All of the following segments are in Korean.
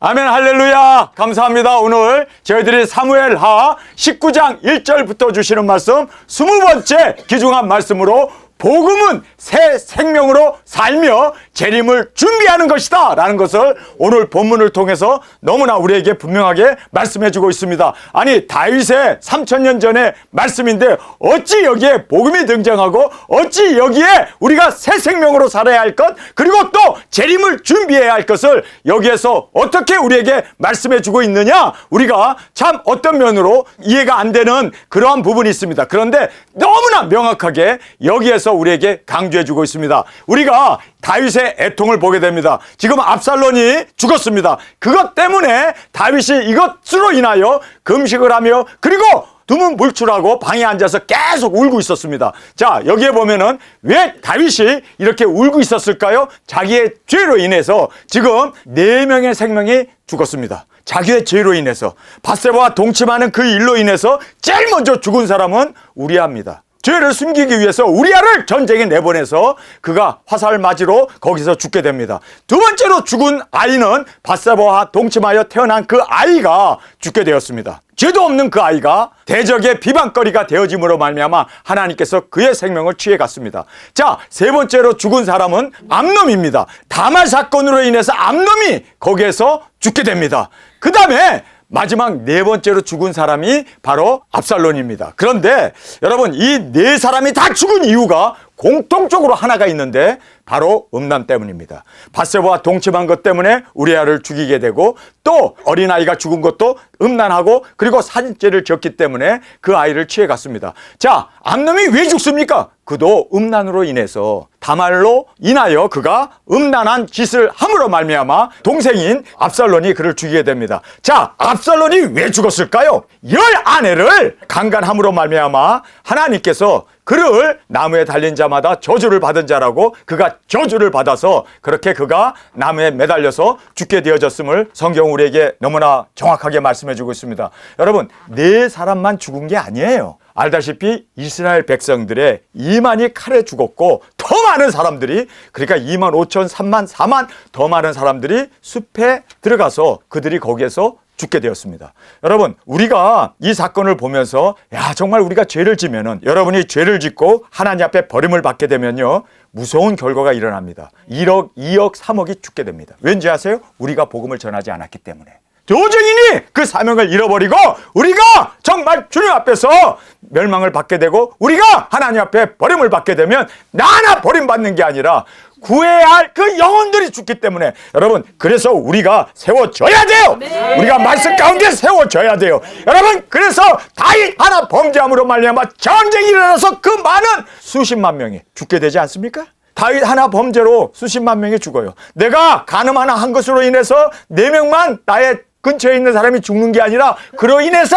아멘, 할렐루야. 감사합니다. 오늘 저희들이 사무엘하 19장 1절부터 주시는 말씀 20번째 귀중한 말씀으로 복음은 새 생명으로 살며 재림을 준비하는 것이다 라는 것을 오늘 본문을 통해서 너무나 우리에게 분명하게 말씀해 주고 있습니다. 아니, 다윗의 3000년 전의 말씀인데 어찌 여기에 복음이 등장하고 어찌 여기에 우리가 새 생명으로 살아야 할 것, 그리고 또 재림을 준비해야 할 것을 여기에서 어떻게 우리에게 말씀해 주고 있느냐, 우리가 참 어떤 면으로 이해가 안 되는 그러한 부분이 있습니다. 그런데 너무나 명확하게 여기에서 우리에게 강조해 주고 있습니다. 우리가 다윗의 애통을 보게 됩니다. 지금 압살롬이 죽었습니다. 그것 때문에 다윗이 이것으로 인하여 금식을 하며 그리고 두문불출하고 방에 앉아서 계속 울고 있었습니다. 자, 여기에 보면은 왜 다윗이 이렇게 울고 있었을까요? 자기의 죄로 인해서 지금 4명의 생명이 죽었습니다. 자기의 죄로 인해서, 밧세바와 동침하는 그 일로 인해서 제일 먼저 죽은 사람은 우리아입니다. 죄를 숨기기 위해서 우리아를 전쟁에 내보내서 그가 화살 맞이로 거기서 죽게 됩니다. 두 번째로 죽은 아이는 밧세바와 동침하여 태어난 그 아이가 죽게 되었습니다. 죄도 없는 그 아이가 대적의 비방거리가 되어짐으로 말미암아 하나님께서 그의 생명을 취해갔습니다. 자, 세 번째로 죽은 사람은 암논입니다. 다말 사건으로 인해서 암논이 거기에서 죽게 됩니다. 그 다음에 마지막 4번째로 죽은 사람이 바로 압살롬입니다. 그런데 여러분, 이 4사람이 다 죽은 이유가 공통적으로 하나가 있는데 바로 음란 때문입니다. 밧세바와 동침한 것 때문에 우리아를 죽이게 되고, 또 어린아이가 죽은 것도 음란하고 그리고 살인죄를 지었기 때문에 그 아이를 취해갔습니다. 자, 암논이 왜 죽습니까? 그도 음란으로 인해서, 다말로 인하여 그가 음란한 짓을 함으로 말미암아 동생인 압살롬이 그를 죽이게 됩니다. 자, 압살롬이 왜 죽었을까요? 10아내를 강간함으로 말미암아 하나님께서 그를 나무에 달린 자마다 저주를 받은 자라고, 그가 저주를 받아서 그렇게 그가 나무에 매달려서 죽게 되어졌음을 성경 우리에게 너무나 정확하게 말씀해 주고 있습니다. 여러분, 4사람만 죽은 게 아니에요. 알다시피 이스라엘 백성들의 2만이 칼에 죽었고, 더 많은 사람들이, 그러니까 2만 5천, 3만, 4만 더 많은 사람들이 숲에 들어가서 그들이 거기에서 죽게 되었습니다. 여러분, 우리가 이 사건을 보면서 정말 우리가 죄를 지면은, 여러분이 죄를 짓고 하나님 앞에 버림을 받게 되면요, 무서운 결과가 일어납니다. 1억, 2억, 3억이 죽게 됩니다. 왠지 아세요? 우리가 복음을 전하지 않았기 때문에. 교증인이 그 사명을 잃어버리고 우리가 정말 주님 앞에서 멸망을 받게 되고 우리가 하나님 앞에 버림을 받게 되면 나 하나 버림받는 게 아니라 구해야 할 그 영혼들이 죽기 때문에, 여러분, 그래서 우리가 세워져야 돼요. 네. 우리가 말씀 가운데 세워져야 돼요. 여러분, 그래서 다윗 하나 범죄함으로 말미암아 전쟁이 일어나서 그 많은 수십만 명이 죽게 되지 않습니까? 다윗 하나 범죄로 수십만 명이 죽어요. 내가 간음 하나 한 것으로 인해서 4명만 나의 근처에 있는 사람이 죽는 게 아니라 그로 인해서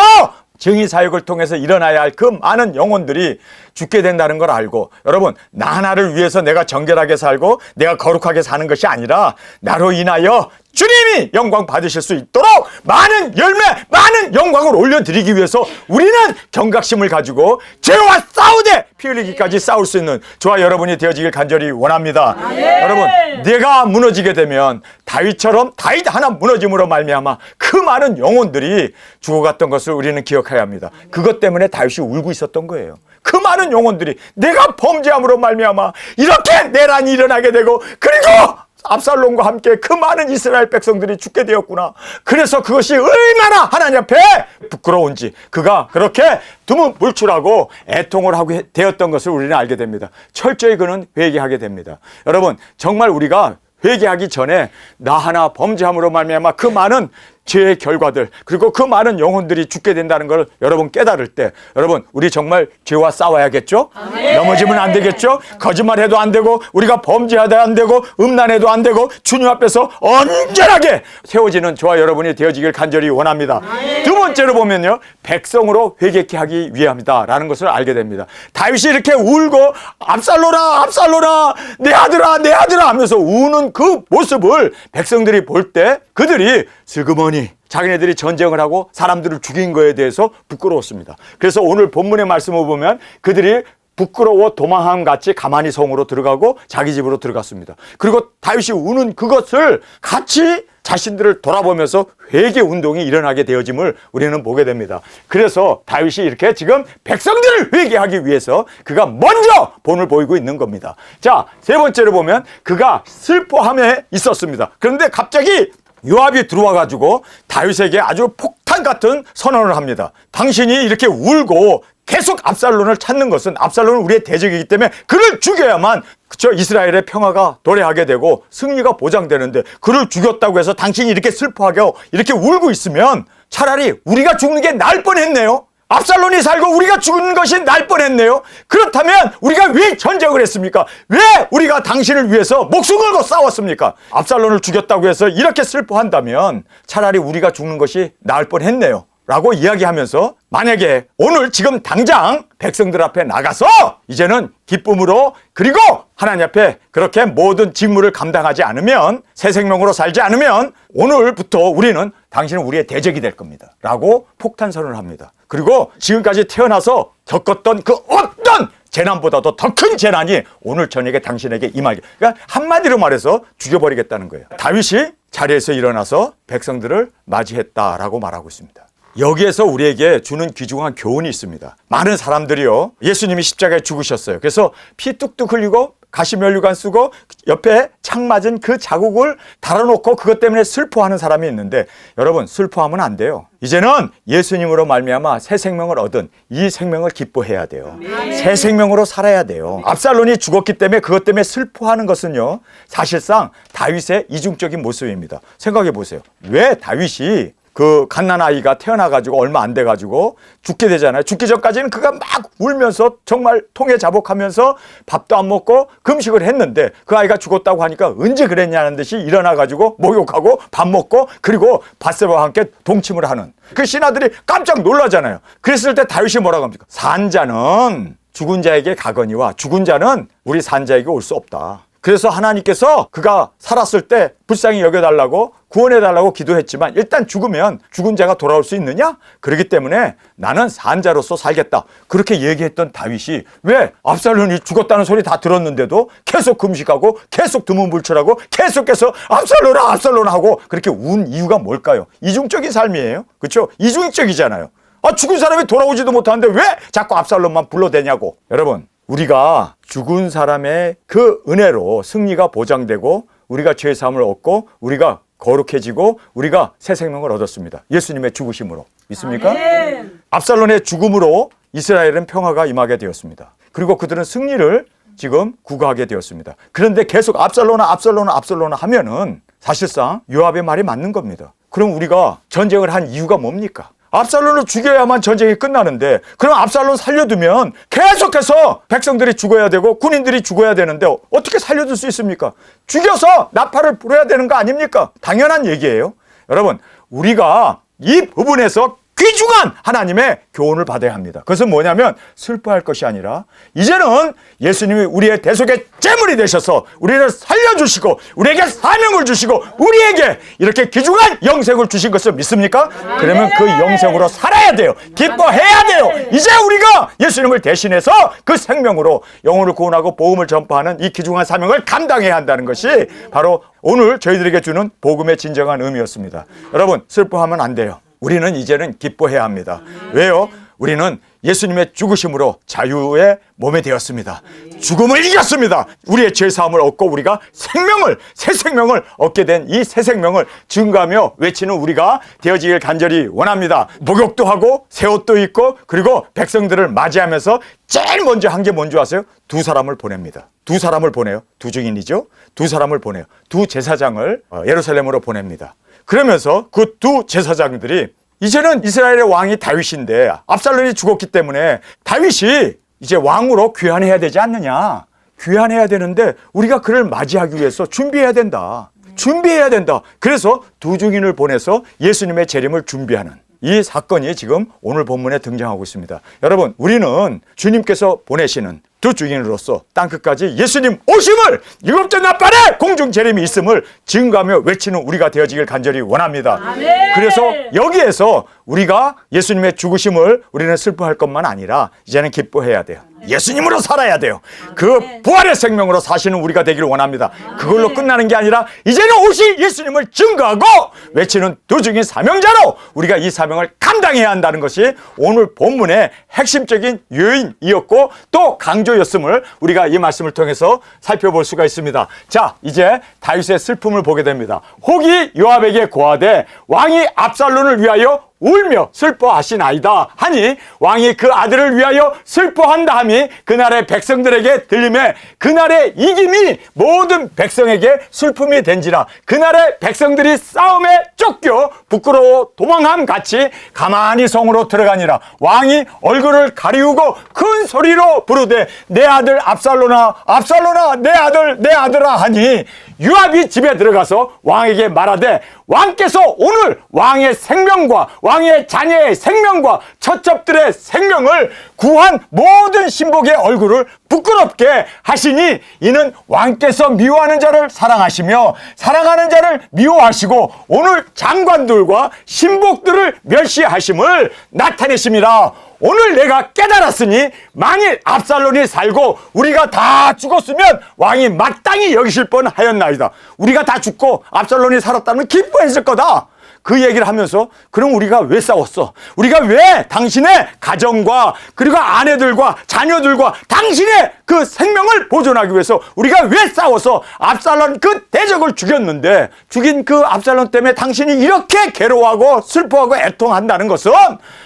정의 사역을 통해서 일어나야 할 그 많은 영혼들이 죽게 된다는 걸 알고, 여러분, 나 하나를 위해서 내가 정결하게 살고 내가 거룩하게 사는 것이 아니라 나로 인하여 주님이 영광 받으실 수 있도록 많은 열매, 많은 영광을 올려드리기 위해서 우리는 경각심을 가지고 죄와 싸우되 피 흘리기까지 싸울 수 있는 저와 여러분이 되어지길 간절히 원합니다. 여러분, 내가 무너지게 되면 다윗처럼 다윗 하나 무너짐으로 말미암아 그 많은 영혼들이 죽어갔던 것을 우리는 기억해야 합니다. 그것 때문에 다윗이 울고 있었던 거예요. 그 많은 영혼들이 내가 범죄함으로 말미암아 이렇게 내란이 일어나게 되고, 그리고 압살롬과 함께 그 많은 이스라엘 백성들이 죽게 되었구나. 그래서 그것이 얼마나 하나님 앞에 부끄러운지, 그가 그렇게 두문불출하고 애통을 하고 되었던 것을 우리는 알게 됩니다. 철저히 그는 회개하게 됩니다. 여러분, 정말 우리가 회개하기 전에 나 하나 범죄함으로 말미암아 그 많은 죄의 결과들, 그리고 그 많은 영혼들이 죽게 된다는 걸 여러분 깨달을 때, 여러분, 우리 정말 죄와 싸워야겠죠? 넘어지면 안 되겠죠? 거짓말해도 안 되고, 우리가 범죄해도 안 되고, 음란해도 안 되고, 주님 앞에서 온전하게 세워지는 저와 여러분이 되어지길 간절히 원합니다. 두 번째로 보면요, 백성으로 회개케 하기 위함이다 라는 것을 알게 됩니다. 다윗이 이렇게 울고 압살롬아, 압살롬아, 내 아들아, 내 아들아 하면서 우는 그 모습을 백성들이 볼 때 그들이 슬그머니 자기네들이 전쟁을 하고 사람들을 죽인 거에 대해서 부끄러웠습니다. 그래서 오늘 본문의 말씀을 보면 그들이 부끄러워 도망함 같이 가만히 성으로 들어가고 자기 집으로 들어갔습니다. 그리고 다윗이 우는 그것을 같이 자신들을 돌아보면서 회개 운동이 일어나게 되어짐을 우리는 보게 됩니다. 그래서 다윗이 이렇게 지금 백성들을 회개하기 위해서 그가 먼저 본을 보이고 있는 겁니다. 자, 세 번째로 보면 그가 슬퍼함에 있었습니다. 그런데 갑자기 요압이 들어와 가지고 다윗에게 아주 폭탄 같은 선언을 합니다. 당신이 이렇게 울고 계속 압살론을 찾는 것은 압살론은 우리의 대적이기 때문에 그를 죽여야만 그쵸 이스라엘의 평화가 도래하게 되고 승리가 보장되는데 그를 죽였다고 해서 당신이 이렇게 슬퍼하게 이렇게 울고 있으면 차라리 우리가 죽는 게 나을 뻔했네요. 압살론이 살고 우리가 죽는 것이 날 뻔했네요. 그렇다면 우리가 왜 전쟁을 했습니까? 왜 우리가 당신을 위해서 목숨 걸고 싸웠습니까? 압살론을 죽였다고 해서 이렇게 슬퍼한다면 차라리 우리가 죽는 것이 나을 뻔했네요 라고 이야기하면서 만약에 오늘 지금 당장 백성들 앞에 나가서 이제는 기쁨으로 그리고 하나님 앞에 그렇게 모든 직무를 감당하지 않으면 새 생명으로 살지 않으면 오늘부터 우리는 당신은 우리의 대적이 될 겁니다 라고 폭탄 선언을 합니다. 그리고 지금까지 태어나서 겪었던 그 어떤 재난보다도 더 큰 재난이 오늘 저녁에 당신에게 임하게, 그러니까 한마디로 말해서 죽여버리겠다는 거예요. 다윗이 자리에서 일어나서 백성들을 맞이했다라고 말하고 있습니다. 여기에서 우리에게 주는 귀중한 교훈이 있습니다. 많은 사람들이요, 예수님이 십자가에 죽으셨어요. 그래서 피 뚝뚝 흘리고 가시면류관 쓰고 옆에 창 맞은 그 자국을 달아놓고 그것 때문에 슬퍼하는 사람이 있는데, 여러분 슬퍼하면 안 돼요. 이제는 예수님으로 말미암아 새 생명을 얻은 이 생명을 기뻐해야 돼요. 새 생명으로 살아야 돼요. 압살론이 죽었기 때문에 그것 때문에 슬퍼하는 것은요, 사실상 다윗의 이중적인 모습입니다. 생각해 보세요. 왜 다윗이 그 갓난아이가 태어나가지고 얼마 안 돼가지고 죽게 되잖아요. 죽기 전까지는 그가 막 울면서 정말 통에 자복하면서 밥도 안 먹고 금식을 했는데 그 아이가 죽었다고 하니까 언제 그랬냐는 듯이 일어나가지고 목욕하고 밥 먹고 그리고 밧세바와 함께 동침을 하는 그 신하들이 깜짝 놀라잖아요. 그랬을 때 다윗이 뭐라고 합니까? 산자는 죽은 자에게 가거니와 죽은 자는 우리 산자에게 올 수 없다. 그래서 하나님께서 그가 살았을 때 불쌍히 여겨달라고 구원해달라고 기도했지만 일단 죽으면 죽은 자가 돌아올 수 있느냐? 그렇기 때문에 나는 산자로서 살겠다. 그렇게 얘기했던 다윗이 왜 압살론이 죽었다는 소리 다 들었는데도 계속 금식하고 계속 두문불출하고 계속해서 압살론아 압살론아 하고 그렇게 운 이유가 뭘까요? 이중적인 삶이에요. 그렇죠? 이중적이잖아요. 죽은 사람이 돌아오지도 못하는데 왜 자꾸 압살론만 불러대냐고. 여러분, 우리가 죽은 사람의 그 은혜로 승리가 보장되고 우리가 죄 사함을 얻고 우리가 거룩해지고 우리가 새 생명을 얻었습니다. 예수님의 죽으심으로. 믿습니까? 아멘. 압살론의 죽음으로 이스라엘은 평화가 임하게 되었습니다. 그리고 그들은 승리를 지금 구가하게 되었습니다. 그런데 계속 압살론아 압살론아 압살론아 하면은 사실상 요압의 말이 맞는 겁니다. 그럼 우리가 전쟁을 한 이유가 뭡니까? 압살론을 죽여야만 전쟁이 끝나는데 그럼 압살론 살려두면 계속해서 백성들이 죽어야 되고 군인들이 죽어야 되는데 어떻게 살려둘 수 있습니까? 죽여서 나팔을 불어야 되는 거 아닙니까? 당연한 얘기예요. 여러분, 우리가 이 부분에서 귀중한 하나님의 교훈을 받아야 합니다. 그것은 뭐냐면 슬퍼할 것이 아니라 이제는 예수님이 우리의 대속의 제물이 되셔서 우리를 살려주시고 우리에게 사명을 주시고 우리에게 이렇게 귀중한 영생을 주신 것을 믿습니까? 그러면 그 영생으로 살아야 돼요. 기뻐해야 돼요. 이제 우리가 예수님을 대신해서 그 생명으로 영혼을 구원하고 복음을 전파하는 이 귀중한 사명을 감당해야 한다는 것이 바로 오늘 저희들에게 주는 복음의 진정한 의미였습니다. 여러분, 슬퍼하면 안 돼요. 우리는 이제는 기뻐해야 합니다. 왜요? 우리는 예수님의 죽으심으로 자유의 몸이 되었습니다. 죽음을 이겼습니다. 우리의 죄사함을 얻고 우리가 생명을, 새 생명을 얻게 된 이 새 생명을 증거하며 외치는 우리가 되어지길 간절히 원합니다. 목욕도 하고 새 옷도 입고 그리고 백성들을 맞이하면서 제일 먼저 한 게 뭔지 아세요? 두 사람을 보냅니다. 두 사람을 보내요. 두 증인이죠. 두 사람을 보내요. 두 제사장을 예루살렘으로 보냅니다. 그러면서 그 두 제사장들이 이제는 이스라엘의 왕이 다윗인데 압살론이 죽었기 때문에 다윗이 이제 왕으로 귀환해야 되지 않느냐. 귀환해야 되는데 우리가 그를 맞이하기 위해서 준비해야 된다. 준비해야 된다. 그래서 두 증인을 보내서 예수님의 재림을 준비하는 이 사건이 지금 오늘 본문에 등장하고 있습니다. 여러분, 우리는 주님께서 보내시는 두 증인으로서 땅끝까지 예수님 오심을 일곱째 나팔에 공중 재림이 있음을 증거하며 외치는 우리가 되어지길 간절히 원합니다. 아멘. 그래서 여기에서 우리가 예수님의 죽으심을 우리는 슬퍼할 것만 아니라 이제는 기뻐해야 돼요. 예수님으로 살아야 돼요. 그 부활의 생명으로 사시는 우리가 되기를 원합니다. 그걸로 끝나는 게 아니라 이제는 오실 예수님을 증거하고 외치는 도중인 사명자로 우리가 이 사명을 감당해야 한다는 것이 오늘 본문의 핵심적인 요인이었고 또 강조였음을 우리가 이 말씀을 통해서 살펴볼 수가 있습니다. 자, 이제 다윗의 슬픔을 보게 됩니다. 혹이 요압에게 고하되 왕이 압살론을 위하여 울며 슬퍼하시나이다 하니 왕이 그 아들을 위하여 슬퍼한다 함이 그날의 백성들에게 들림에 그날의 이김이 모든 백성에게 슬픔이 된지라. 그날의 백성들이 싸움에 쫓겨 부끄러워 도망함 같이 가만히 성으로 들어가니라. 왕이 얼굴을 가리우고 큰 소리로 부르되 내 아들 압살론아 압살론아 내 아들 내 아들아 하니 요압이 집에 들어가서 왕에게 말하되 왕께서 오늘 왕의 생명과 왕의 자녀의 생명과 처첩들의 생명을 구한 모든 신복의 얼굴을 부끄럽게 하시니 이는 왕께서 미워하는 자를 사랑하시며 사랑하는 자를 미워하시고 오늘 장관들과 신복들을 멸시하심을 나타내심이라. 오늘 내가 깨달았으니 만일 압살론이 살고 우리가 다 죽었으면 왕이 마땅히 여기실 뻔하였나이다. 우리가 다 죽고 압살론이 살았다면 기뻐했을 거다. 그 얘기를 하면서 그럼 우리가 왜 싸웠어? 우리가 왜 당신의 가정과 그리고 아내들과 자녀들과 당신의 그 생명을 보존하기 위해서 우리가 왜 싸워서 압살론 그 대적을 죽였는데 죽인 그 압살론 때문에 당신이 이렇게 괴로워하고 슬퍼하고 애통한다는 것은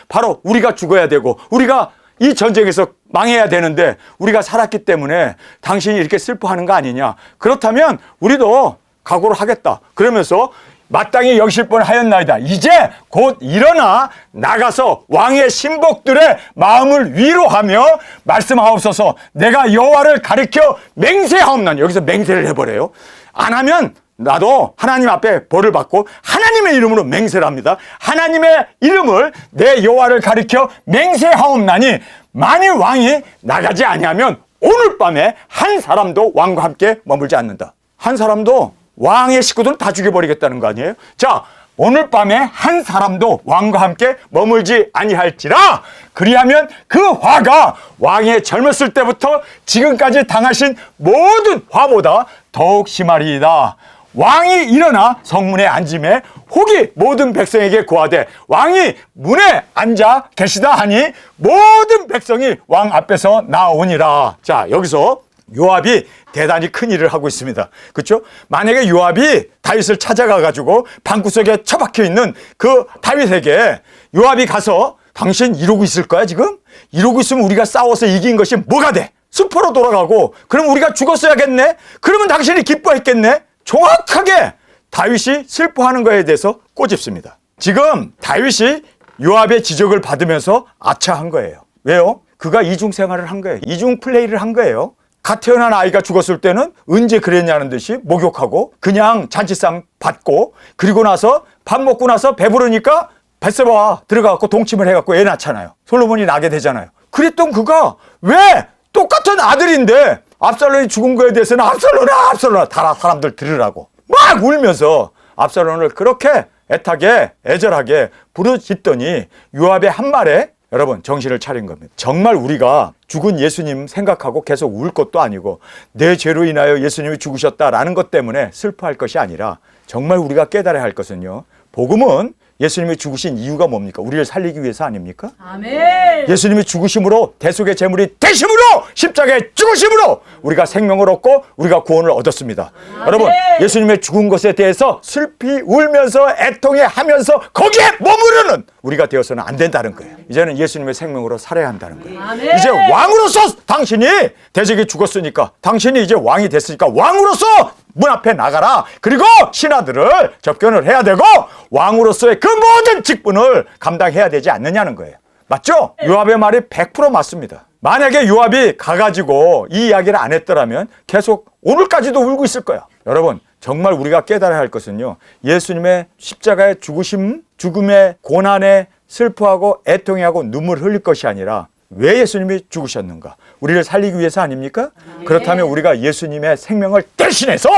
바로 우리가 죽어야 되고 우리가 이 전쟁에서 망해야 되는데 우리가 살았기 때문에 당신이 이렇게 슬퍼하는 거 아니냐. 그렇다면 우리도 각오를 하겠다. 그러면서 마땅히 여기실 뻔하였나이다. 이제 곧 일어나 나가서 왕의 신복들의 마음을 위로하며 말씀하옵소서. 내가 여호와를 가리켜 맹세하옵나니. 여기서 맹세를 해버려요. 안 하면 나도 하나님 앞에 벌을 받고 하나님의 이름으로 맹세를 합니다. 하나님의 이름을 내 여호와를 가리켜 맹세하옵나니 만일 왕이 나가지 아니하면 오늘 밤에 한 사람도 왕과 함께 머물지 않는다. 한 사람도 왕의 식구들은 다 죽여버리겠다는 거 아니에요? 자, 오늘 밤에 한 사람도 왕과 함께 머물지 아니할지라. 그리하면 그 화가 왕의 젊었을 때부터 지금까지 당하신 모든 화보다 더욱 심하리이다. 왕이 일어나 성문에 앉음에 혹이 모든 백성에게 고하되 왕이 문에 앉아 계시다 하니 모든 백성이 왕 앞에서 나오니라. 자, 여기서 요압이 대단히 큰 일을 하고 있습니다. 그렇죠? 만약에 요압이 다윗을 찾아가 가지고 방구석에 처박혀 있는 그 다윗에게 요압이 가서 당신 이러고 있을 거야 지금? 이러고 있으면 우리가 싸워서 이긴 것이 뭐가 돼? 수포로 돌아가고 그럼 우리가 죽었어야겠네? 그러면 당신이 기뻐했겠네? 정확하게 다윗이 슬퍼하는 거에 대해서 꼬집습니다. 지금 다윗이 요압의 지적을 받으면서 아차한 거예요. 왜요? 그가 이중 생활을 한 거예요. 이중 플레이를 한 거예요. 갓 태어난 아이가 죽었을 때는 언제 그랬냐는 듯이 목욕하고 그냥 잔치상 받고 그리고 나서 밥 먹고 나서 배부르니까 뱃세바 들어가고 동침을 해갖고 애 낳잖아요. 솔로몬이 나게 되잖아요. 그랬던 그가 왜 똑같은 아들인데 압살론이 죽은 거에 대해서는 압살론아 압살론아 다 사람들 들으라고 막 울면서 압살론을 그렇게 애타게 애절하게 부르짖더니 요압의 한 말에 여러분 정신을 차린 겁니다. 정말 우리가 죽은 예수님 생각하고 계속 울 것도 아니고 내 죄로 인하여 예수님이 죽으셨다라는 것 때문에 슬퍼할 것이 아니라 정말 우리가 깨달아야 할 것은요. 복음은 예수님이 죽으신 이유가 뭡니까? 우리를 살리기 위해서 아닙니까? 아멘. 예수님이 죽으심으로 대속의 제물이 되심으로 십자가에 죽으심으로 우리가 생명을 얻고 우리가 구원을 얻었습니다. 아멘. 여러분 예수님의 죽은 것에 대해서 슬피 울면서 애통해하면서 거기에 머무르는 우리가 되어서는 안 된다는 거예요. 이제는 예수님의 생명으로 살아야 한다는 거예요. 아멘. 이제 왕으로서 당신이 대적이 죽었으니까 당신이 이제 왕이 됐으니까 왕으로서 문 앞에 나가라. 그리고 신하들을 접견을 해야 되고 왕으로서의 그 모든 직분을 감당해야 되지 않느냐는 거예요. 맞죠? 요압의 말이 100% 맞습니다. 만약에 요압이 가가지고 이 이야기를 안 했더라면 계속 오늘까지도 울고 있을 거야. 여러분 정말 우리가 깨달아야 할 것은요. 예수님의 십자가의 죽으심, 죽음의 고난에 슬퍼하고 애통해하고 눈물 흘릴 것이 아니라 왜 예수님이 죽으셨는가? 우리를 살리기 위해서 아닙니까? 그렇다면 우리가 예수님의 생명을 대신해서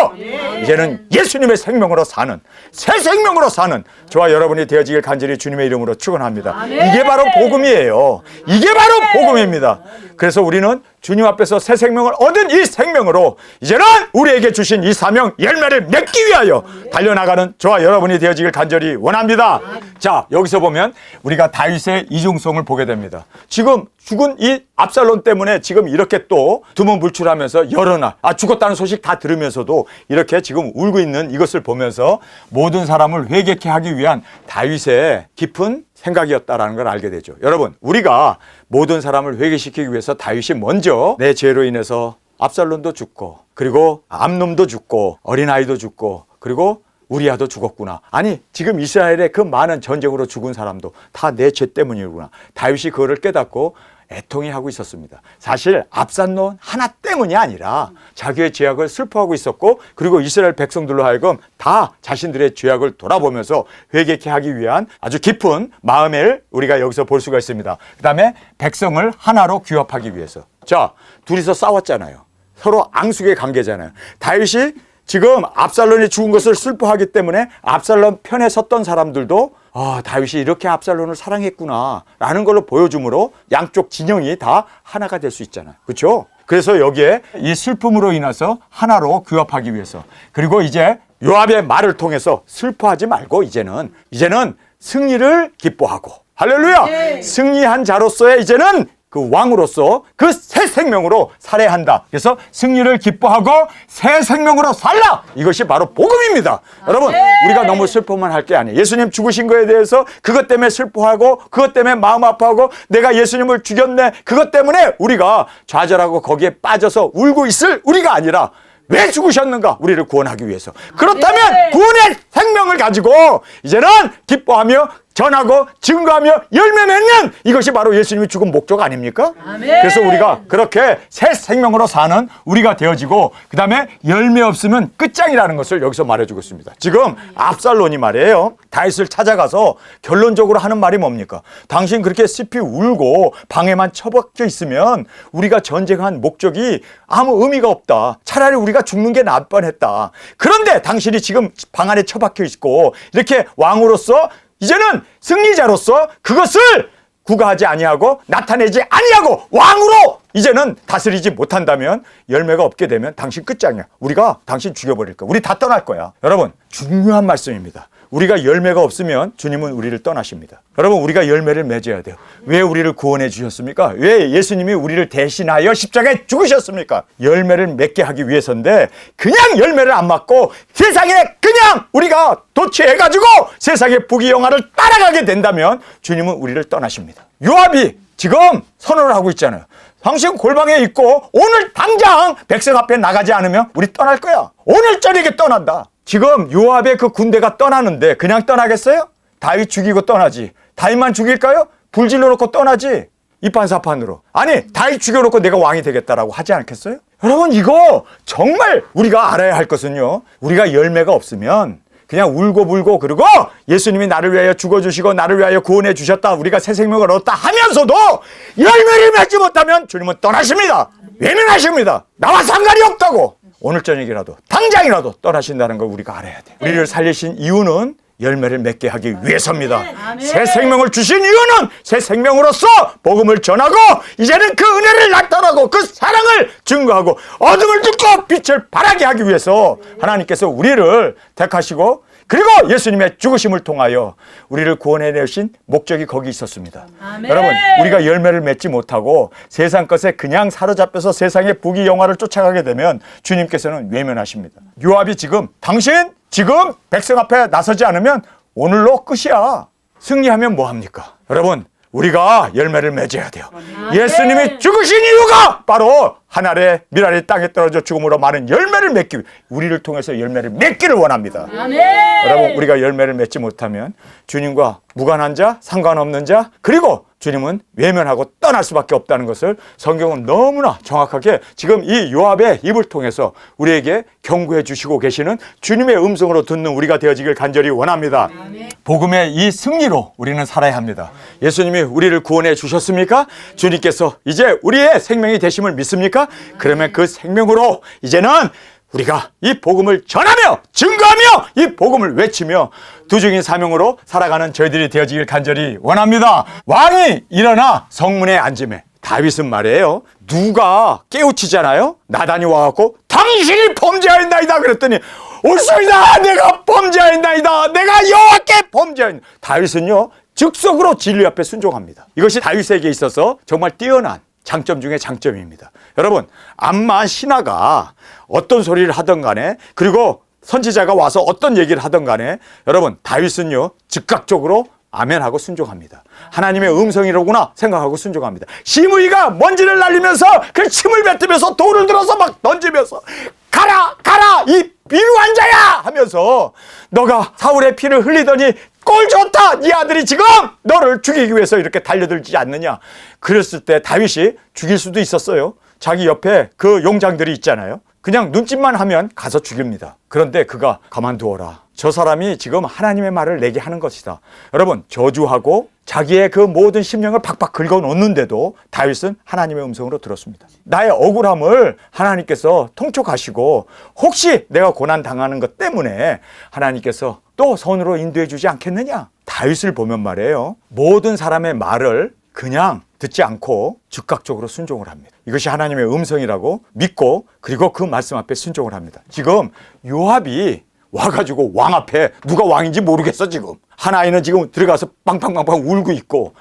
이제는 예수님의 생명으로 사는, 새 생명으로 사는 저와 여러분이 되어지길 간절히 주님의 이름으로 축원합니다. 이게 바로 복음이에요. 이게 바로 복음입니다. 그래서 우리는 주님 앞에서 새 생명을 얻은 이 생명으로 이제는 우리에게 주신 이 사명 열매를 맺기 위하여 달려나가는 저와 여러분이 되어지길 간절히 원합니다. 자, 여기서 보면 우리가 다윗의 이중성을 보게 됩니다. 지금 죽은 이 압살롬 때문에 지금 이렇게 또 두문불출하면서 여러 날 죽었다는 소식 다 들으면서도 이렇게 지금 울고 있는 이것을 보면서 모든 사람을 회개케 하기 위한 다윗의 깊은 생각이었다라는 걸 알게 되죠. 여러분, 우리가 모든 사람을 회개시키기 위해서 다윗이 먼저 내 죄로 인해서 압살롬도 죽고 그리고 암놈도 죽고 어린아이도 죽고 그리고 우리아도 죽었구나. 아니, 지금 이스라엘의 그 많은 전쟁으로 죽은 사람도 다 내 죄 때문이구나. 다윗이 그거를 깨닫고 애통해 하고 있었습니다. 사실 압살롬 하나 때문이 아니라 자기의 죄악을 슬퍼하고 있었고 그리고 이스라엘 백성들로 하여금 다 자신들의 죄악을 돌아보면서 회개케 하기 위한 아주 깊은 마음을 우리가 여기서 볼 수가 있습니다. 그 다음에 백성을 하나로 규합하기 위해서. 자, 둘이서 싸웠잖아요. 서로 앙숙의 관계잖아요. 다윗이 지금 압살롬이 죽은 것을 슬퍼하기 때문에 압살롬 편에 섰던 사람들도 다윗이 이렇게 압살롬을 사랑했구나 라는 걸로 보여주므로 양쪽 진영이 다 하나가 될 수 있잖아요. 그렇죠? 그래서 여기에 이 슬픔으로 인해서 하나로 규합하기 위해서 그리고 이제 요압의 말을 통해서 슬퍼하지 말고 이제는 승리를 기뻐하고 할렐루야! 승리한 자로서의 이제는 그 왕으로서 그 새 생명으로 살아야 한다. 그래서 승리를 기뻐하고 새 생명으로 살라. 이것이 바로 복음입니다. 여러분, 우리가 너무 슬퍼만 할 게 아니에요. 예수님 죽으신 거에 대해서 그것 때문에 슬퍼하고 그것 때문에 마음 아파하고 내가 예수님을 죽였네. 그것 때문에 우리가 좌절하고 거기에 빠져서 울고 있을 우리가 아니라 왜 죽으셨는가? 우리를 구원하기 위해서. 그렇다면 구원의 생명을 가지고 이제는 기뻐하며 전하고 증거하며 열매 맺는 이것이 바로 예수님이 죽은 목적 아닙니까? 그래서 우리가 그렇게 새 생명으로 사는 우리가 되어지고 그 다음에 열매 없으면 끝장이라는 것을 여기서 말해주고 있습니다. 지금 압살롬이 말이에요. 다윗을 찾아가서 결론적으로 하는 말이 뭡니까? 당신 그렇게 슬피 울고 방에만 처박혀 있으면 우리가 전쟁한 목적이 아무 의미가 없다. 차라리 우리가 죽는 게 나을 뻔했다. 그런데 당신이 지금 방 안에 처박혀 있고 이렇게 왕으로서 이제는 승리자로서 그것을 구가하지 아니하고 나타내지 아니하고 왕으로 이제는 다스리지 못한다면 열매가 없게 되면 당신 끝장이야. 우리가 당신 죽여버릴 거야. 우리 다 떠날 거야. 여러분, 중요한 말씀입니다. 우리가 열매가 없으면 주님은 우리를 떠나십니다. 여러분, 우리가 열매를 맺어야 돼요. 왜 우리를 구원해 주셨습니까? 왜 예수님이 우리를 대신하여 십자가에 죽으셨습니까? 열매를 맺게 하기 위해서인데 그냥 열매를 안 맞고 세상에 그냥 우리가 도취해가지고 세상의 부귀영화를 따라가게 된다면 주님은 우리를 떠나십니다. 요압이 지금 선언을 하고 있잖아요. 당신 골방에 있고 오늘 당장 백성 앞에 나가지 않으면 우리 떠날 거야. 오늘 저녁에 떠난다. 지금 요압의 그 군대가 떠나는데 그냥 떠나겠어요? 다윗 죽이고 떠나지. 다윗만 죽일까요? 불질러 놓고 떠나지. 이판사판으로. 아니, 다윗 죽여놓고 내가 왕이 되겠다라고 하지 않겠어요? 여러분, 이거 정말 우리가 알아야 할 것은요, 우리가 열매가 없으면 그냥 울고불고 그러고 예수님이 나를 위하여 죽어주시고 나를 위하여 구원해 주셨다, 우리가 새 생명을 얻었다 하면서도 열매를 맺지 못하면 주님은 떠나십니다. 외면하십니다. 나와 상관이 없다고. 오늘 저녁이라도 당장이라도 떠나신다는 걸 우리가 알아야 돼요. 우리를 살리신 이유는 열매를 맺게 하기 위해서입니다. 새 생명을 주신 이유는 새 생명으로서 복음을 전하고 이제는 그 은혜를 나타나고 그 사랑을 증거하고 어둠을 뚫고 빛을 발하게 하기 위해서 하나님께서 우리를 택하시고 그리고 예수님의 죽으심을 통하여 우리를 구원해 내신 목적이 거기 있었습니다. 여러분, 우리가 열매를 맺지 못하고 세상 것에 그냥 사로잡혀서 세상의 부귀영화를 쫓아가게 되면 주님께서는 외면하십니다. 요압이 당신 지금 백성 앞에 나서지 않으면 오늘로 끝이야. 승리하면 뭐합니까? 여러분, 우리가 열매를 맺어야 돼요. 예수님이 죽으신 이유가 바로 하늘의 미랄이 땅에 떨어져 죽음으로 많은 열매를 맺기, 우리를 통해서 열매를 맺기를 원합니다. 여러분, 우리가 열매를 맺지 못하면 주님과 무관한 자, 상관없는 자, 그리고 주님은 외면하고 떠날 수밖에 없다는 것을 성경은 너무나 정확하게 지금 이 요압의 입을 통해서 우리에게 경고해 주시고 계시는 주님의 음성으로 듣는 우리가 되어지길 간절히 원합니다. 복음의 이 승리로 우리는 살아야 합니다. 예수님이 우리를 구원해 주셨습니까? 주님께서 이제 우리의 생명이 되심을 믿습니까? 그러면 그 생명으로 이제는 우리가 이 복음을 전하며 증거하며 이 복음을 외치며 두중인 사명으로 살아가는 저희들이 되어지길 간절히 원합니다. 왕이 일어나 성문에 앉음에 다윗은 말이에요. 누가 깨우치잖아요. 나단이 와갖고 당신이 범죄하였나이다 그랬더니 옳소이다 내가 범죄하였나이다 내가 여호와께 범죄하였나이다. 다윗은요 즉석으로 진리 앞에 순종합니다. 이것이 다윗에게 있어서 정말 뛰어난 장점 중에 장점입니다. 여러분 암만 신하가 어떤 소리를 하든 간에 그리고 선지자가 와서 어떤 얘기를 하든 간에 여러분 다윗은요 즉각적으로 아멘하고 순종합니다. 하나님의 음성이로구나 생각하고 순종합니다. 시므이가 먼지를 날리면서 그 침을 뱉으면서 돌을 들어서 막 던지면서 가라 가라 이 비루한 자야 하면서 너가 사울의 피를 흘리더니 꼴 좋다 네 아들이 지금 너를 죽이기 위해서 이렇게 달려들지 않느냐. 그랬을 때 다윗이 죽일 수도 있었어요. 자기 옆에 그 용장들이 있잖아요. 그냥 눈짓만 하면 가서 죽입니다. 그런데 그가 가만두어라. 저 사람이 지금 하나님의 말을 내게 하는 것이다. 여러분 저주하고 자기의 그 모든 심령을 팍팍 긁어놓는데도 다윗은 하나님의 음성으로 들었습니다. 나의 억울함을 하나님께서 통촉하시고 혹시 내가 고난당하는 것 때문에 하나님께서 또 선으로 인도해 주지 않겠느냐. 다윗을 보면 말이에요. 모든 사람의 말을 그냥 듣지 않고 즉각적으로 순종을 합니다. 이것이 하나님의 음성이라고 믿고 그리고 그 말씀 앞에 순종을 합니다. 지금 요압이 와가지고 왕 앞에 누가 왕인지 모르겠어 지금. 한 아이는 지금 들어가서 빵빵빵빵 울고 있고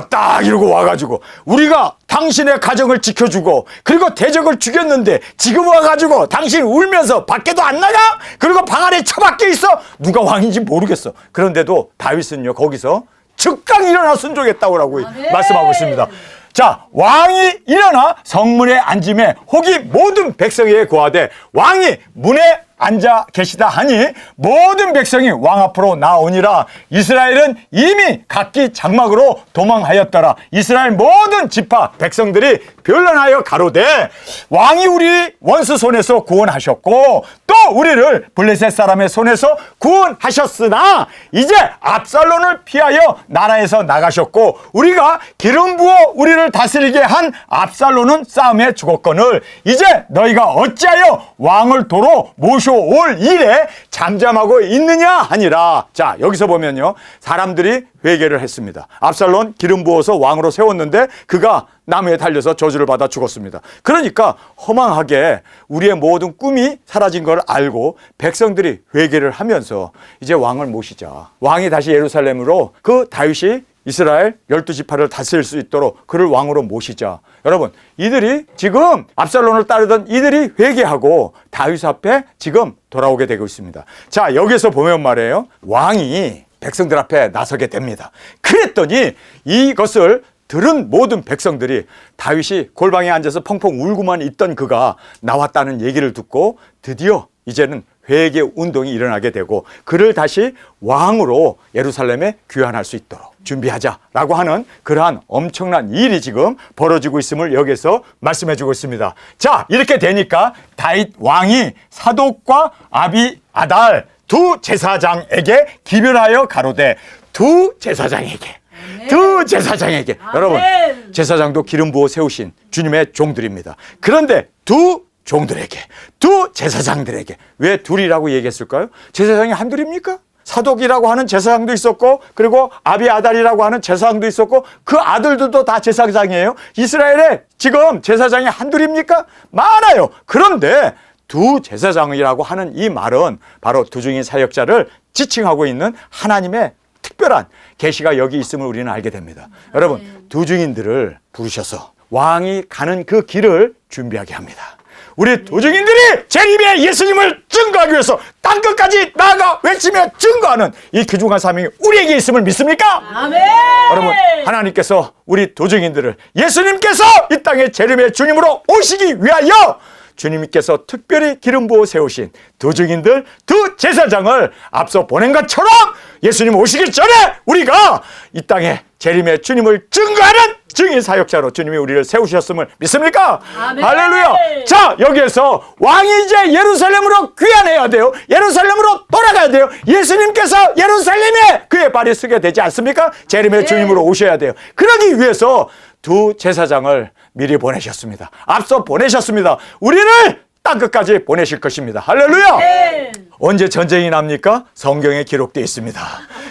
딱 이러고 와가지고 우리가 당신의 가정을 지켜주고 그리고 대적을 죽였는데 지금 와가지고 당신 울면서 밖에도 안 나가? 그리고 방 안에 처박혀 있어? 누가 왕인지 모르겠어. 그런데도 다윗은요 거기서 즉각 일어나 순종했다고 말씀하고 있습니다. 자, 왕이 일어나 성문에 앉음에 혹이 모든 백성에게 구하되 왕이 문에 앉아 계시다 하니 모든 백성이 왕 앞으로 나오니라. 이스라엘은 이미 각기 장막으로 도망하였더라. 이스라엘 모든 지파 백성들이 변론하여 가로되 왕이 우리 원수 손에서 구원하셨고 또 우리를 블레셋 사람의 손에서 구원하셨으나 이제 압살론을 피하여 나라에서 나가셨고 우리가 기름 부어 우리를 다스리게 한 압살론은 싸움에 죽었거늘 이제 너희가 어찌하여 왕을 도로 모셔올 일에 잠잠하고 있느냐 하니라. 자, 여기서 보면요 사람들이 회개를 했습니다. 압살론 기름 부어서 왕으로 세웠는데 그가 나무에 달려서 저주를 받아 죽었습니다. 그러니까 허망하게 우리의 모든 꿈이 사라진 걸 알고 백성들이 회개를 하면서 이제 왕을 모시자. 왕이 다시 예루살렘으로 그 다윗이 이스라엘 12지파를 다스릴 수 있도록 그를 왕으로 모시자. 여러분 이들이 지금 압살론을 따르던 이들이 회개하고 다윗 앞에 지금 돌아오게 되고 있습니다. 자, 여기서 보면 말이에요 왕이 백성들 앞에 나서게 됩니다. 그랬더니 이것을 들은 모든 백성들이 다윗이 골방에 앉아서 펑펑 울고만 있던 그가 나왔다는 얘기를 듣고 드디어 이제는 회개 운동이 일어나게 되고 그를 다시 왕으로 예루살렘에 귀환할 수 있도록 준비하자라고 하는 그러한 엄청난 일이 지금 벌어지고 있음을 여기서 말씀해 주고 있습니다. 자, 이렇게 되니까 다윗 왕이 사독과 아비아달 두 제사장에게 기별하여 가로되 두 제사장에게 여러분 제사장도 기름 부어 세우신 주님의 종들입니다. 그런데 두 종들에게 두 제사장들에게 왜 둘이라고 얘기했을까요? 제사장이 한둘입니까? 사독이라고 하는 제사장도 있었고 그리고 아비아달이라고 하는 제사장도 있었고 그 아들들도 다 제사장이에요. 이스라엘에 지금 제사장이 한둘입니까? 많아요. 그런데 두 제사장이라고 하는 이 말은 바로 두중인 사역자를 지칭하고 있는 하나님의 특별한 계시가 여기 있음을 우리는 알게 됩니다. 여러분 두중인들을 부르셔서 왕이 가는 그 길을 준비하게 합니다. 우리 두중인들이 재림의 예수님을 증거하기 위해서 땅끝까지 나아가 외치며 증거하는 이 귀중한 사명이 우리에게 있음을 믿습니까? 아멘. 여러분 하나님께서 우리 두중인들을 예수님께서 이 땅에 재림의 주님으로 오시기 위하여 주님께서 특별히 기름 부어 세우신 두중인들 두 제사장을 앞서 보낸 것처럼 예수님 오시기 전에 우리가 이 땅에 재림의 주님을 증거하는 증인 사역자로 주님이 우리를 세우셨음을 믿습니까? 아멘. 할렐루야. 자, 여기에서 왕이 이제 예루살렘으로 귀환해야 돼요. 예루살렘으로 돌아가야 돼요. 예수님께서 예루살렘에 그의 발이 서게 되지 않습니까? 재림의 주님으로 오셔야 돼요. 그러기 위해서 두 제사장을 미리 보내셨습니다. 앞서 보내셨습니다. 우리를 땅끝까지 보내실 것입니다. 할렐루야. 언제 전쟁이 납니까? 성경에 기록되어 있습니다.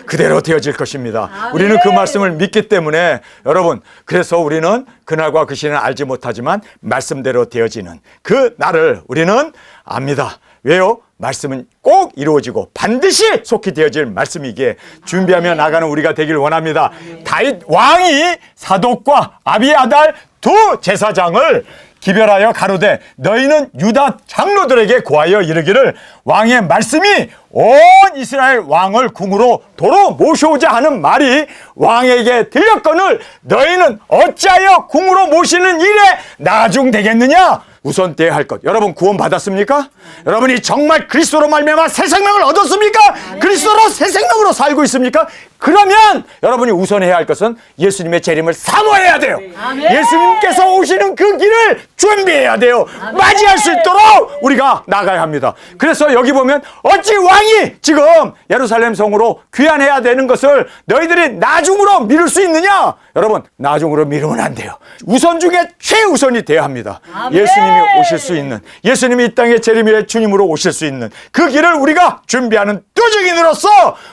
그대로 되어질 것입니다. 우리는 그 말씀을 믿기 때문에 여러분, 그래서 우리는 그날과 그 시는 알지 못하지만 말씀대로 되어지는 그 날을 우리는 압니다. 왜요? 말씀은 꼭 이루어지고 반드시 속히 되어질 말씀이기에 준비하며 나가는 우리가 되길 원합니다. 다윗 왕이 사독과 아비아달 두 제사장을 기별하여 가로되 너희는 유다 장로들에게 고하여 이르기를 왕의 말씀이 온 이스라엘 왕을 궁으로 도로 모셔오자 하는 말이 왕에게 들렸거늘 너희는 어찌하여 궁으로 모시는 일에 나중되겠느냐? 우선 대할 것. 여러분 구원 받았습니까? 여러분이 정말 그리스도로 말미암아 새 생명을 얻었습니까? 그리스도로 새 생명으로 살고 있습니까? 그러면 여러분이 우선해야 할 것은 예수님의 재림을 사모해야 돼요. 예수님께서 오시는 그 길을 준비해야 돼요. 맞이할 수 있도록 우리가 나가야 합니다. 그래서 여기 보면 어찌 왕이 지금 예루살렘 성으로 귀환해야 되는 것을 너희들이 나중으로 미룰 수 있느냐? 여러분 나중으로 미루면 안 돼요. 우선 중에 최우선이 돼야 합니다. 예수님이 오실 수 있는, 예수님이 이 땅에 재림의 주님으로 오실 수 있는 그 길을 우리가 준비하는 뚜중인으로서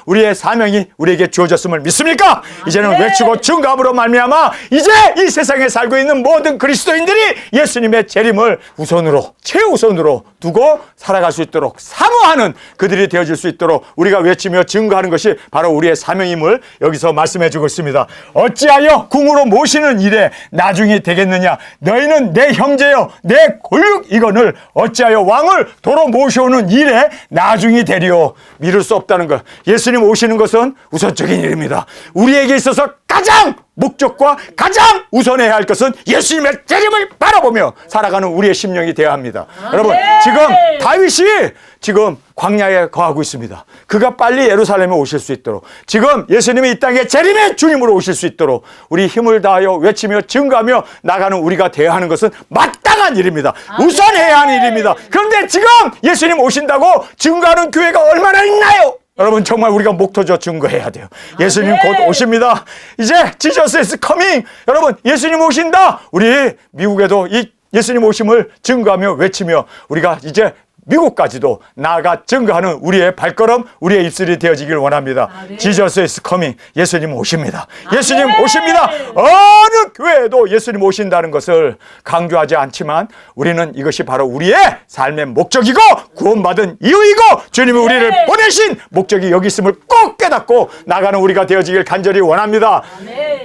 우리의 사명이 우리에게 주어졌음을 믿습니까? 이제는 외치고 증거함으로 말미암아 이제 이 세상에 살고 있는 모든 그리스도인들이 예수님의 재림을 우선으로, 최우선으로 두고 살아갈 수 있도록 사모하는 그들이 되어질 수 있도록 우리가 외치며 증거하는 것이 바로 우리의 사명임을 여기서 말씀해 주고 있습니다. 어찌하여 궁으로 모시는 일에 나중이 되겠느냐? 너희는 내 형제여 내 골육이거늘 어찌하여 왕을 도로 모셔오는 일에 나중이 되리오. 미룰 수 없다는 것. 예수님 오시는 것은 우선적인 일입니다. 우리에게 있어서 가장 목적과 가장 우선해야 할 것은 예수님의 재림을 바라보며 살아가는 우리의 심령이 되어야 합니다. 여러분 지금 다윗이 지금 광야에 거하고 있습니다. 그가 빨리 예루살렘에 오실 수 있도록, 지금 예수님이 이 땅에 재림의 주님으로 오실 수 있도록 우리 힘을 다하여 외치며 증거하며 나가는 우리가 되어야 하는 것은 마땅한 일입니다. 우선해야 하는 일입니다. 그런데 지금 예수님 오신다고 증거하는 교회가 얼마나 있나요? 여러분 정말 우리가 목토져 증거해야 돼요. 예수님 곧 오십니다. 이제 Jesus is coming. 여러분 예수님 오신다. 우리 미국에도 이 예수님 오심을 증거하며 외치며 우리가 이제 미국까지도 나아가 증거하는 우리의 발걸음, 우리의 입술이 되어지길 원합니다. Jesus is coming. 예수님 오십니다. 예수님 오십니다. 어느 교회에도 예수님 오신다는 것을 강조하지 않지만 우리는 이것이 바로 우리의 삶의 목적이고 구원받은 이유이고 주님이 우리를 보내신 목적이 여기 있음을 꼭 깨닫고 나가는 우리가 되어지길 간절히 원합니다.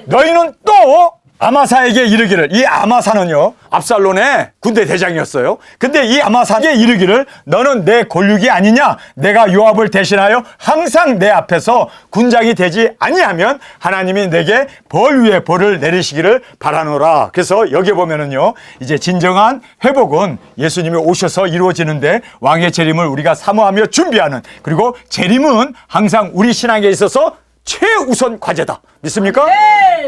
너희는 또 아마사에게 이르기를, 이 아마사는요 압살론의 군대 대장이었어요. 근데 이 아마사에게 이르기를 너는 내 골육이 아니냐? 내가 요압을 대신하여 항상 내 앞에서 군장이 되지 아니하면 하나님이 내게 벌 위에 벌을 내리시기를 바라노라. 그래서 여기 보면은요 이제 진정한 회복은 예수님이 오셔서 이루어지는데 왕의 재림을 우리가 사모하며 준비하는, 그리고 재림은 항상 우리 신앙에 있어서 최우선 과제다. 믿습니까?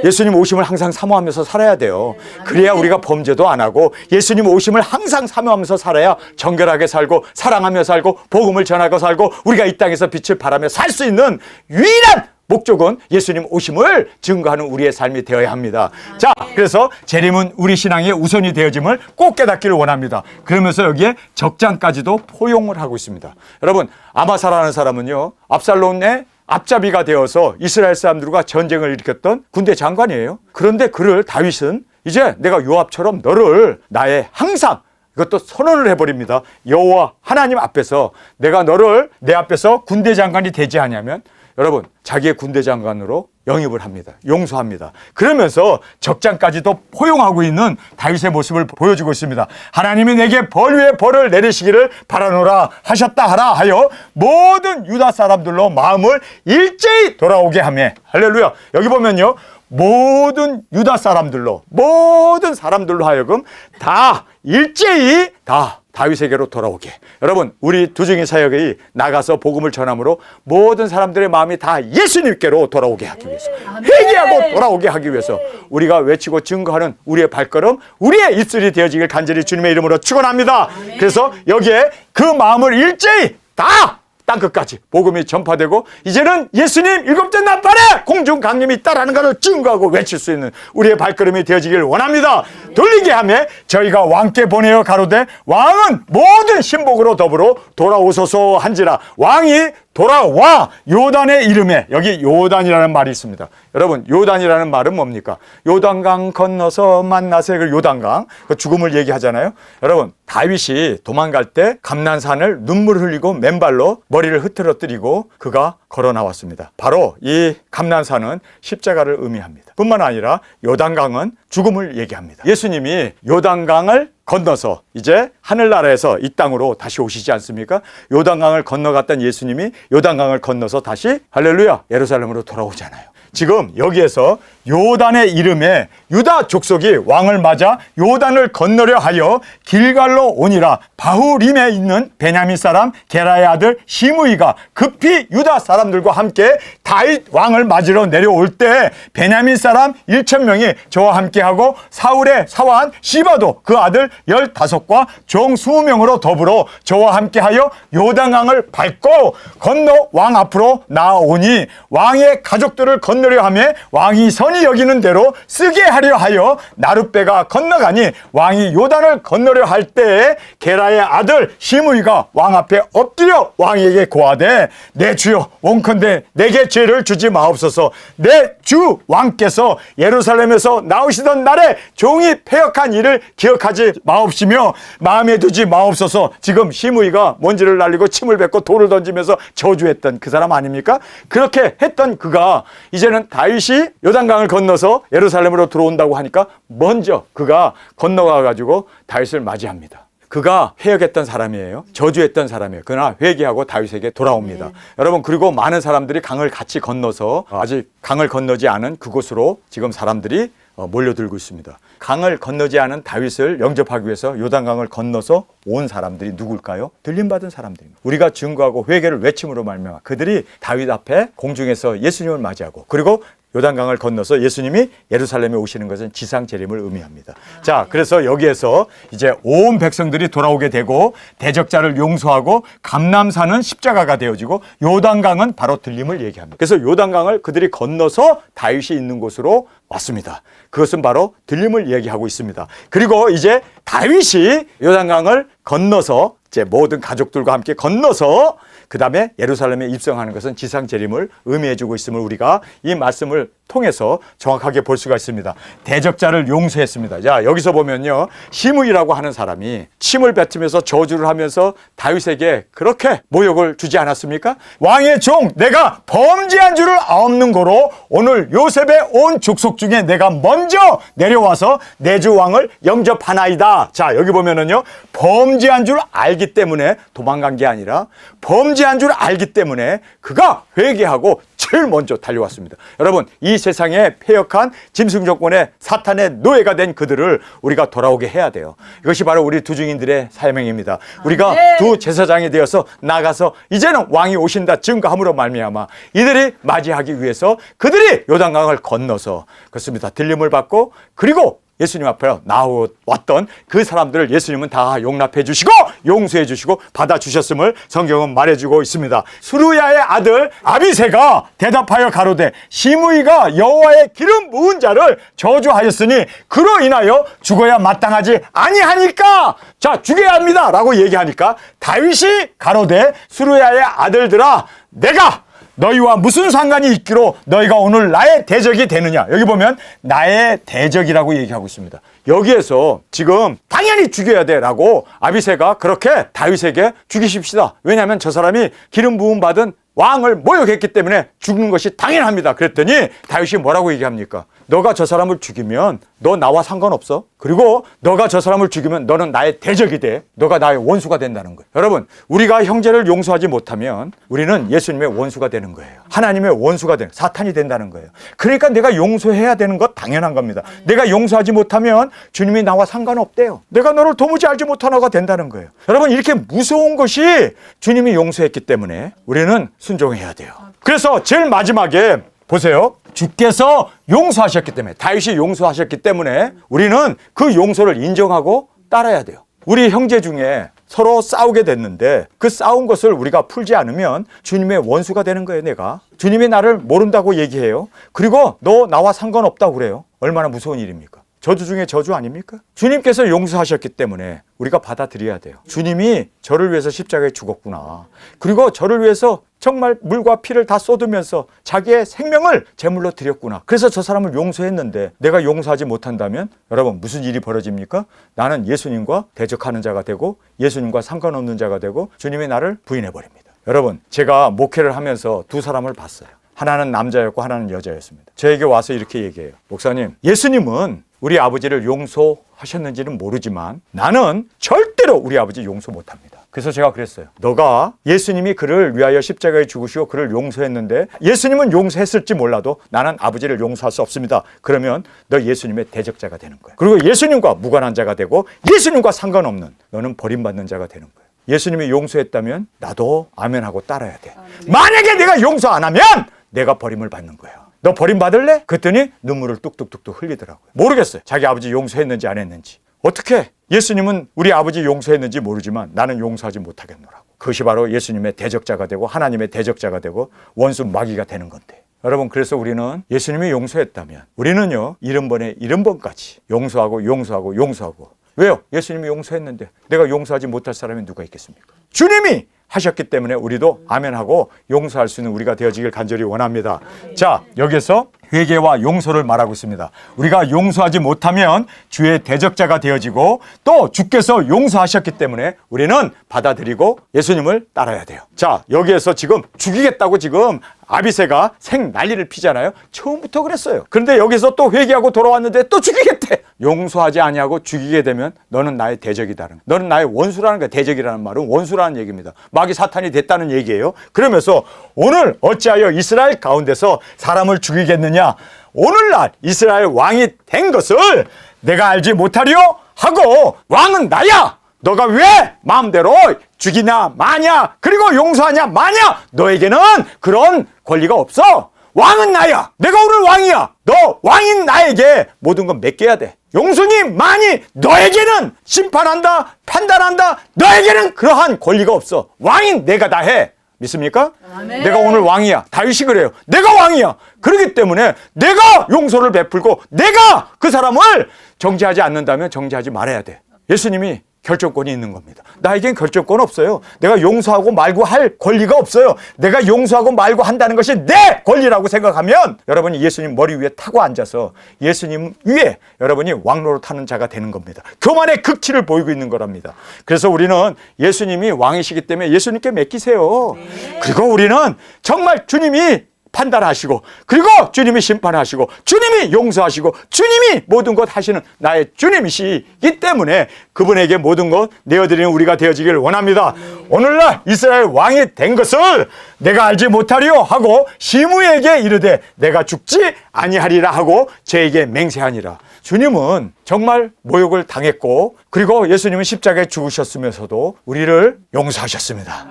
예수님 오심을 항상 사모하면서 살아야 돼요. 그래야 우리가 범죄도 안 하고 예수님 오심을 항상 사모하면서 살아야 정결하게 살고 사랑하며 살고 복음을 전하고 살고 우리가 이 땅에서 빛을 발하며 살 수 있는 유일한 목적은 예수님 오심을 증거하는 우리의 삶이 되어야 합니다. 자, 그래서 재림은 우리 신앙의 우선이 되어짐을 꼭 깨닫기를 원합니다. 그러면서 여기에 적장까지도 포용을 하고 있습니다. 여러분 아마사라는 사람은요 압살롬의 앞잡이가 되어서 이스라엘 사람들과 전쟁을 일으켰던 군대 장관이에요. 그런데 그를 다윗은 이제 내가 요압처럼 너를 나의 항상, 이것도 선언을 해버립니다. 여호와 하나님 앞에서 내가 너를 내 앞에서 군대 장관이 되지 않냐면 여러분 자기의 군대 장관으로 영입을 합니다. 용서합니다. 그러면서 적장까지도 포용하고 있는 다윗의 모습을 보여주고 있습니다. 하나님이 내게 벌 위에 벌을 내리시기를 바라노라 하셨다 하라 하여 모든 유다 사람들로 마음을 일제히 돌아오게 하며, 할렐루야. 여기 보면요 모든 유다 사람들로, 모든 사람들로 하여금 다 일제히 다 다윗에게로 돌아오게. 여러분, 우리 두중인 사역이 나가서 복음을 전함으로 모든 사람들의 마음이 다 예수님께로 돌아오게 하기 위해서, 회개하고 돌아오게 하기 위해서 우리가 외치고 증거하는 우리의 발걸음, 우리의 입술이 되어지길 간절히 주님의 이름으로 축원합니다. 그래서 여기에 그 마음을 일제히 다 땅끝까지 복음이 전파되고, 이제는 예수님 일곱째 나팔에 공중 강림이 있다라는 것을 증거하고 외칠 수 있는 우리의 발걸음이 되어지길 원합니다. 돌리게 하며 저희가 왕께 보내어 가로되 왕은 모든 신복으로 더불어 돌아오소서 한지라. 왕이 돌아와 요단의 이름에, 여기 요단이라는 말이 있습니다. 여러분, 요단이라는 말은 뭡니까? 요단강 건너서 만나세. 그 요단강, 그 죽음을 얘기하잖아요. 여러분, 다윗이 도망갈 때 감난산을 눈물 흘리고 맨발로 머리를 흐트러뜨리고 그가 걸어 나왔습니다. 바로 이 감난산은 십자가를 의미합니다. 뿐만 아니라 요단강은 죽음을 얘기합니다. 예수님이 요단강을 건너서 이제 하늘나라에서 이 땅으로 다시 오시지 않습니까? 요단강을 건너갔던 예수님이 요단강을 건너서 다시 할렐루야 예루살렘으로 돌아오잖아요. 지금 여기에서 요단의 이름에 유다 족속이 왕을 맞아 요단을 건너려 하여 길갈로 오니라. 바후림에 있는 베냐민 사람 게라의 아들 시므이가 급히 유다 사람들과 함께 다윗 왕을 맞으러 내려올 때 베냐민 사람 1,000명이 저와 함께하고 사울의 사환 시바도 그 아들 15과 종 20명으로 더불어 저와 함께하여 요단강을 밟고 건너 왕 앞으로 나아오니 왕의 가족들을 건너려 하며 왕이 선히 여기는 대로 쓰게 하려 하여 나룻배가 건너가니 왕이 요단을 건너려 할 때에 게라의 아들 시므이가 왕 앞에 엎드려 왕에게 고하되 내 주여 원컨대 내게 죄를 주지 마옵소서. 내 주 왕께서 예루살렘에서 나오시던 날에 종이 패역한 일을 기억하지 마옵시며 마음에 두지 마옵소서. 지금 시므이가 먼지를 날리고 침을 뱉고 돌을 던지면서 저주했던 그 사람 아닙니까? 그렇게 했던 그가 이제는 다윗이 요단강을 건너서 예루살렘으로 들어온다고 하니까 먼저 그가 건너가 가지고 다윗을 맞이합니다. 그가 회역했던 사람이에요. 저주했던 사람이에요. 그러나 회개하고 다윗에게 돌아옵니다. 여러분, 그리고 많은 사람들이 강을 같이 건너서 아직 강을 건너지 않은 그곳으로 지금 사람들이 몰려들고 있습니다. 강을 건너지 않은 다윗을 영접하기 위해서 요단강을 건너서 온 사람들이 누굴까요? 들림받은 사람들입니다. 우리가 증거하고 회개를 외침으로 말미암아 그들이 다윗 앞에 공중에서 예수님을 맞이하고, 그리고 요단강을 건너서 예수님이 예루살렘에 오시는 것은 지상 재림을 의미합니다. 자, 그래서 여기에서 이제 온 백성들이 돌아오게 되고 대적자를 용서하고 감람산은 십자가가 되어지고 요단강은 바로 들림을 얘기합니다. 그래서 요단강을 그들이 건너서 다윗이 있는 곳으로 왔습니다. 그것은 바로 들림을 얘기하고 있습니다. 그리고 이제 다윗이 요단강을 건너서 이제 모든 가족들과 함께 건너서 그 다음에 예루살렘에 입성하는 것은 지상 재림을 의미해주고 있음을 우리가 이 말씀을 통해서 정확하게 볼 수가 있습니다. 대적자를 용서했습니다. 자, 여기서 보면요, 시므이라고 하는 사람이 침을 뱉으면서 저주를 하면서 다윗에게 그렇게 모욕을 주지 않았습니까? 왕의 종 내가 범죄한 줄을 아옵는 고로 오늘 요셉의 온 족속 중에 내가 먼저 내려와서 내 주 왕을 영접하나이다. 자, 여기 보면은요, 범죄한 줄 알기 때문에 도망간 게 아니라 범죄한 줄 알기 때문에 그가 회개하고 제일 먼저 달려왔습니다. 여러분, 이 세상에 패역한 짐승 조건의 사탄의 노예가 된 그들을 우리가 돌아오게 해야 돼요. 이것이 바로 우리 두중인들의 사명입니다. 우리가 두 제사장이 되어서 나가서 이제는 왕이 오신다 증거함으로 말미암아 이들이 맞이하기 위해서 그들이 요단강을 건너서 그렇습니다. 들림을 받고, 그리고 예수님 앞에 나왔던 그 사람들을 예수님은 다 용납해 주시고 용서해 주시고 받아주셨음을 성경은 말해주고 있습니다. 수루야의 아들 아비새가 대답하여 가로되 시므이가 여호와의 기름 부은 자를 저주하였으니 그로 인하여 죽어야 마땅하지 아니하니까 자 죽여야 합니다 라고 얘기하니까 다윗이 가로되 수루야의 아들들아 내가 너희와 무슨 상관이 있기로 너희가 오늘 나의 대적이 되느냐. 여기 보면 나의 대적이라고 얘기하고 있습니다. 여기에서 지금 당연히 죽여야 돼 라고 아비새가 그렇게 다윗에게 죽이십시다. 왜냐하면 저 사람이 기름 부음 받은 왕을 모욕했기 때문에 죽는 것이 당연합니다. 그랬더니 다윗이 뭐라고 얘기합니까? 너가 저 사람을 죽이면 너 나와 상관없어. 그리고 너가 저 사람을 죽이면 너는 나의 대적이 돼. 너가 나의 원수가 된다는 거예요. 여러분, 우리가 형제를 용서하지 못하면 우리는 예수님의 원수가 되는 거예요. 하나님의 원수가 되는, 사탄이 된다는 거예요. 그러니까 내가 용서해야 되는 것 당연한 겁니다. 내가 용서하지 못하면 주님이 나와 상관없대요. 내가 너를 도무지 알지 못하나가 된다는 거예요. 여러분, 이렇게 무서운 것이 주님이 용서했기 때문에 우리는 순종해야 돼요. 그래서 제일 마지막에 보세요. 주께서 용서하셨기 때문에, 다윗이 용서하셨기 때문에 우리는 그 용서를 인정하고 따라야 돼요. 우리 형제 중에 서로 싸우게 됐는데 그 싸운 것을 우리가 풀지 않으면 주님의 원수가 되는 거예요. 내가 주님이 나를 모른다고 얘기해요. 그리고 너 나와 상관없다고 그래요. 얼마나 무서운 일입니까? 저주 중에 저주 아닙니까? 주님께서 용서하셨기 때문에 우리가 받아들여야 돼요. 주님이 저를 위해서 십자가에 죽었구나. 그리고 저를 위해서 정말 물과 피를 다 쏟으면서 자기의 생명을 제물로 드렸구나. 그래서 저 사람을 용서했는데 내가 용서하지 못한다면 여러분 무슨 일이 벌어집니까? 나는 예수님과 대적하는 자가 되고 예수님과 상관없는 자가 되고 주님이 나를 부인해버립니다. 여러분, 제가 목회를 하면서 두 사람을 봤어요. 하나는 남자였고 하나는 여자였습니다. 저에게 와서 이렇게 얘기해요. 목사님, 예수님은 우리 아버지를 용서하셨는지는 모르지만 나는 절대로 우리 아버지 용서 못합니다. 그래서 제가 그랬어요. 너가 예수님이 그를 위하여 십자가에 죽으시고 그를 용서했는데 예수님은 용서했을지 몰라도 나는 아버지를 용서할 수 없습니다. 그러면 너 예수님의 대적자가 되는 거야. 그리고 예수님과 무관한 자가 되고 예수님과 상관없는 너는 버림받는 자가 되는 거야. 예수님이 용서했다면 나도 아멘하고 따라야 돼. 만약에 내가 용서 안 하면 내가 버림을 받는 거야. 너 버림받을래? 그랬더니 눈물을 뚝뚝뚝뚝 흘리더라고요. 모르겠어요. 자기 아버지 용서했는지 안 했는지. 어떻게? 예수님은 우리 아버지 용서했는지 모르지만 나는 용서하지 못하겠노라고. 그것이 바로 예수님의 대적자가 되고 하나님의 대적자가 되고 원수 마귀가 되는 건데. 여러분, 그래서 우리는 예수님이 용서했다면 우리는요 70번에 70번까지 용서하고 용서하고 용서하고. 왜요? 예수님이 용서했는데 내가 용서하지 못할 사람이 누가 있겠습니까? 주님이 하셨기 때문에 우리도 아멘하고 용서할 수 있는 우리가 되어지길 간절히 원합니다. 자, 여기서 회개와 용서를 말하고 있습니다. 우리가 용서하지 못하면 주의 대적자가 되어지고 또 주께서 용서하셨기 때문에 우리는 받아들이고 예수님을 따라야 돼요. 자, 여기에서 지금 죽이겠다고 지금 아비새가 생 난리를 피잖아요. 처음부터 그랬어요. 그런데 여기서 또 회개하고 돌아왔는데 또 죽이겠대. 용서하지 아니하고 죽이게 되면 너는 나의 대적이다는, 너는 나의 원수라는 거야. 대적이라는 말은 원수라는 얘기입니다. 마귀 사탄이 됐다는 얘기예요. 그러면서 오늘 어찌하여 이스라엘 가운데서 사람을 죽이겠느냐? 오늘날 이스라엘 왕이 된 것을 내가 알지 못하리요 하고 왕은 나야. 너가 왜 마음대로 죽이냐 마냐 그리고 용서하냐 마냐, 너에게는 그런 권리가 없어. 왕은 나야. 내가 오늘 왕이야. 너 왕인 나에게 모든 건 맡겨야 돼. 용서니 마니 너에게는 심판한다 판단한다. 너에게는 그러한 권리가 없어. 왕인 내가 다 해. 믿습니까? 아멘. 내가 오늘 왕이야. 다윗이 그래요. 내가 왕이야. 그렇기 때문에 내가 용서를 베풀고 내가 그 사람을 정죄하지 않는다면 정죄하지 말아야 돼. 예수님이 결정권이 있는 겁니다. 나에겐 결정권 없어요. 내가 용서하고 말고 할 권리가 없어요. 내가 용서하고 말고 한다는 것이 내 권리라고 생각하면 여러분이 예수님 머리 위에 타고 앉아서 예수님 위에 여러분이 왕노로 타는 자가 되는 겁니다. 교만의 극치를 보이고 있는 거랍니다. 그래서 우리는 예수님이 왕이시기 때문에 예수님께 맡기세요. 그리고 우리는 정말 주님이 판단하시고 그리고 주님이 심판하시고 주님이 용서하시고 주님이 모든 것 하시는 나의 주님이시기 때문에 그분에게 모든 것 내어드리는 우리가 되어지기를 원합니다. 오늘날 이스라엘 왕이 된 것을 내가 알지 못하리요 하고 시므에게 이르되 내가 죽지 아니하리라 하고 저에게 맹세하니라. 주님은 정말 모욕을 당했고 그리고 예수님은 십자가에 죽으셨으면서도 우리를 용서하셨습니다.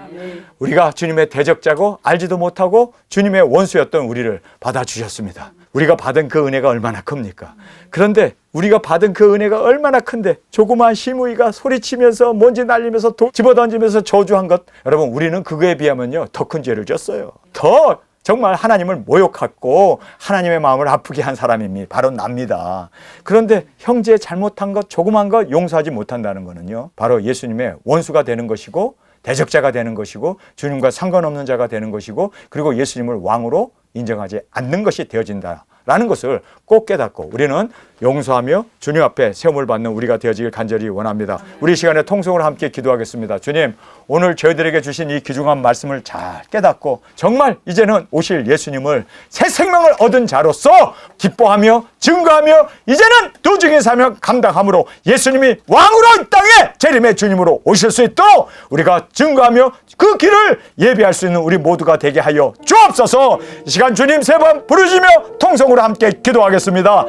우리가 주님의 대적자고 알지도 못하고 주님의 원수였던 우리를 받아주셨습니다. 우리가 받은 그 은혜가 얼마나 큽니까? 그런데 우리가 받은 그 은혜가 얼마나 큰데 조그마한 시므이가 소리치면서 먼지 날리면서 집어던지면서 저주한 것, 여러분 우리는 그거에 비하면요 더 큰 죄를 졌어요. 더 정말 하나님을 모욕하고 하나님의 마음을 아프게 한 사람이 바로 납니다. 그런데 형제의 잘못한 것, 조그만 것 용서하지 못한다는 것은요 바로 예수님의 원수가 되는 것이고 대적자가 되는 것이고 주님과 상관없는 자가 되는 것이고 그리고 예수님을 왕으로 인정하지 않는 것이 되어진다라는 것을 꼭 깨닫고 우리는 용서하며 주님 앞에 세움을 받는 우리가 되어지길 간절히 원합니다. 우리 시간에 통성으로 함께 기도하겠습니다. 주님, 오늘 저희들에게 주신 이 귀중한 말씀을 잘 깨닫고 정말 이제는 오실 예수님을 새 생명을 얻은 자로서 기뻐하며 증거하며 이제는 도중의 사명 감당함으로 예수님이 왕으로 이 땅에 재림의 주님으로 오실 수 있도록 우리가 증거하며 그 길을 예비할 수 있는 우리 모두가 되게 하여 주옵소서. 이 시간 주님 세 번 부르시며 통성으로 함께 기도하겠습니다.